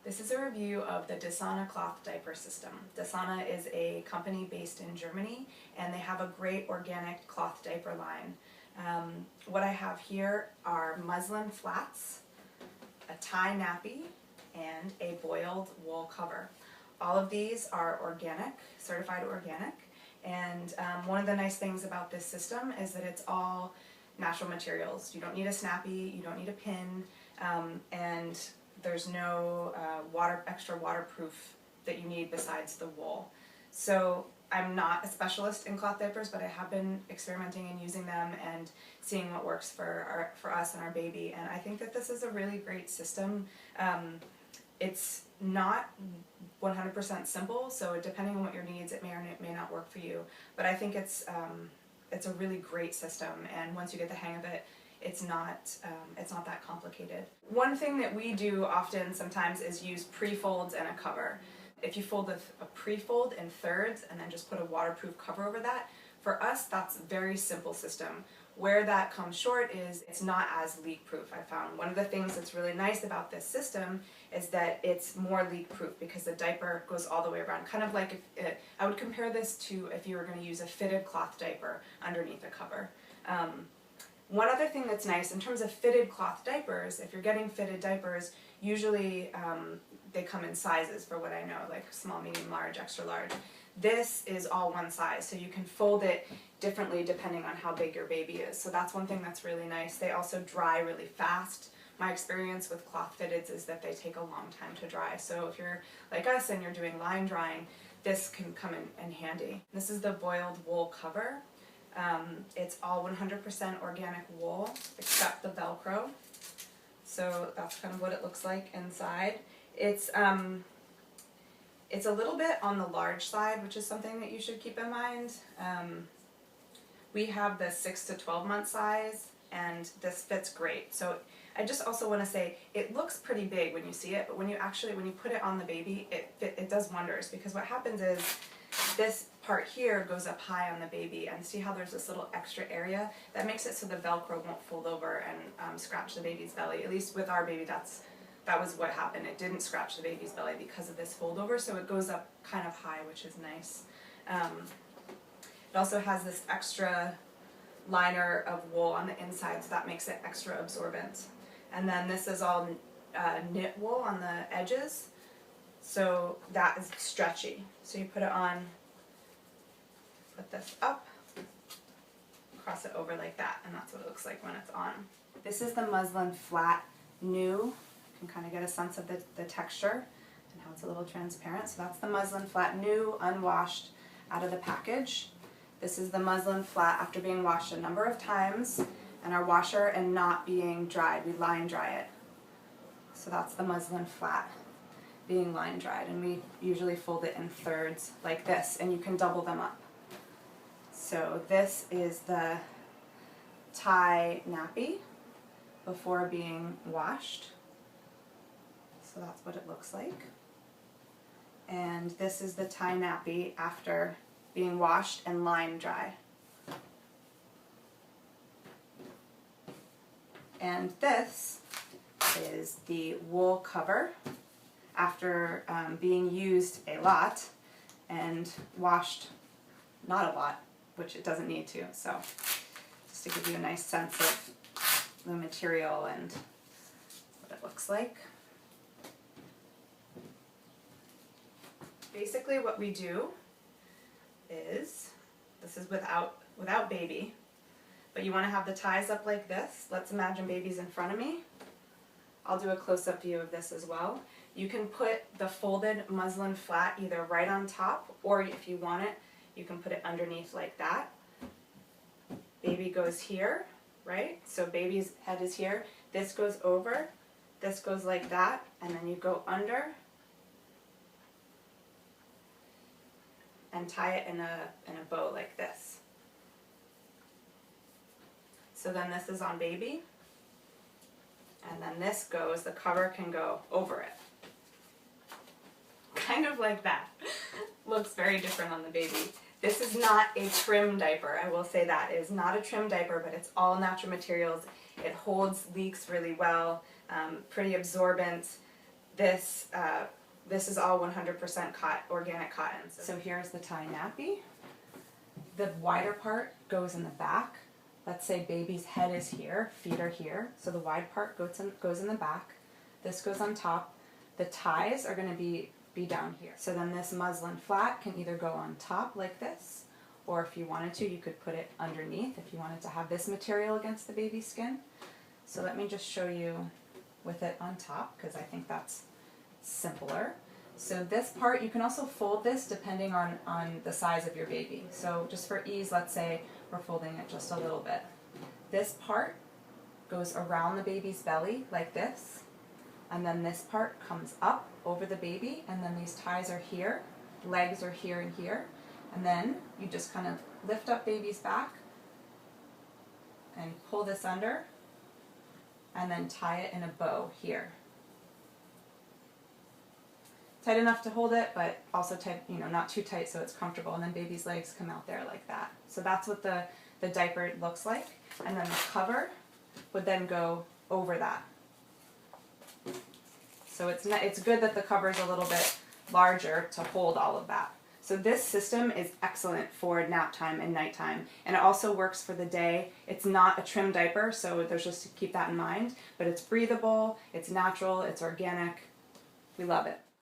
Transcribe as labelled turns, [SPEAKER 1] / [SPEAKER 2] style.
[SPEAKER 1] This is a review of the Disana cloth diaper system. Disana is a company based in Germany, and they have a great organic cloth diaper line. What I have here are muslin flats, a tie nappy, and a boiled wool cover. All of these are organic, certified organic, and one of the nice things about this system is that it's all natural materials. You don't need a snappy, you don't need a pin, and there's no extra waterproof that you need besides the wool. So I'm not a specialist in cloth diapers, but I have been experimenting and using them and seeing what works for us and our baby, and I think that this is a really great system. It's not 100% simple, so depending on what your needs, it may or may not work for you, but I think it's a really great system, and once you get the hang of it, it's not that complicated. One thing that we do often sometimes is use pre-folds and a cover. If you fold a pre-fold in thirds and then just put a waterproof cover over that, for us that's a very simple system. Where that comes short is it's not as leak-proof, I found. One of the things that's really nice about this system is that it's more leak-proof because the diaper goes all the way around. Kind of like, I would compare this to if you were going to use a fitted cloth diaper underneath a cover. One other thing that's nice, in terms of fitted cloth diapers, if you're getting fitted diapers, usually they come in sizes for what I know, like small, medium, large, extra large. This is all one size, so you can fold it differently depending on how big your baby is. So that's one thing that's really nice. They also dry really fast. My experience with cloth fitteds is that they take a long time to dry. So if you're like us and you're doing line drying, this can come in handy. This is the boiled wool cover. It's all 100% organic wool except the Velcro. So that's kind of what it looks like inside. It's a little bit on the large side, which is something that you should keep in mind. We have the 6 to 12 month size, and this fits great. So I just also want to say, it looks pretty big when you see it, but when you put it on the baby, it does wonders, because what happens is this part here goes up high on the baby, and see how there's this little extra area? That makes it so the Velcro won't fold over and scratch the baby's belly. At least with our baby, that was what happened. It didn't scratch the baby's belly because of this fold over, so it goes up kind of high, which is nice. It also has this extra liner of wool on the inside, so that makes it extra absorbent. And then this is all knit wool on the edges, so that is stretchy. So you put it on, put this up, cross it over like that, and that's what it looks like when it's on. This is the muslin flat new. You can kind of get a sense of the texture and how it's a little transparent. So that's the muslin flat new, unwashed, out of the package. This is the muslin flat after being washed a number of times, and our washer and not being dried. We line dry it. So that's the muslin flat being line dried, and we usually fold it in thirds like this, and you can double them up. So this is the tie nappy before being washed. So that's what it looks like. And this is the tie nappy after being washed and line dry. And this is the wool cover after being used a lot and washed not a lot, which it doesn't need to. So just to give you a nice sense of the material and what it looks like. Basically what we do is, this is without baby, but you want to have the ties up like this. Let's imagine baby's in front of me. I'll do a close-up view of this as well. You can put the folded muslin flat either right on top, or if you want it, you can put it underneath like that. Baby goes here, right? So baby's head is here. This goes over, this goes like that, and then you go under and tie it in a bow like this. So then this is on baby, and then this goes, the cover can go over it. Kind of like that. Looks very different on the baby. This is not a trim diaper, I will say that. It is not a trim diaper, but it's all natural materials. It holds leaks really well, pretty absorbent. This is all 100% organic cotton. So here's the tie nappy. The wider part goes in the back. Let's say baby's head is here, feet are here, so the wide part goes in the back. This goes on top. The ties are going to be down here. So then this muslin flat can either go on top like this, or if you wanted to, you could put it underneath if you wanted to have this material against the baby's skin. So let me just show you with it on top, because I think that's simpler. So this part, you can also fold this depending on the size of your baby. So just for ease, let's say we're folding it just a little bit. This part goes around the baby's belly like this, and then this part comes up over the baby, and then these ties are here, legs are here and here, and then you just kind of lift up baby's back and pull this under, and then tie it in a bow here. Tight enough to hold it, but also tight, not too tight so it's comfortable, and then baby's legs come out there like that. So that's what the diaper looks like, and then the cover would then go over that. So it's good that the cover is a little bit larger to hold all of that. So this system is excellent for nap time and nighttime, and it also works for the day. It's not a trim diaper, so there's just to keep that in mind, but it's breathable, it's natural, it's organic. We love it.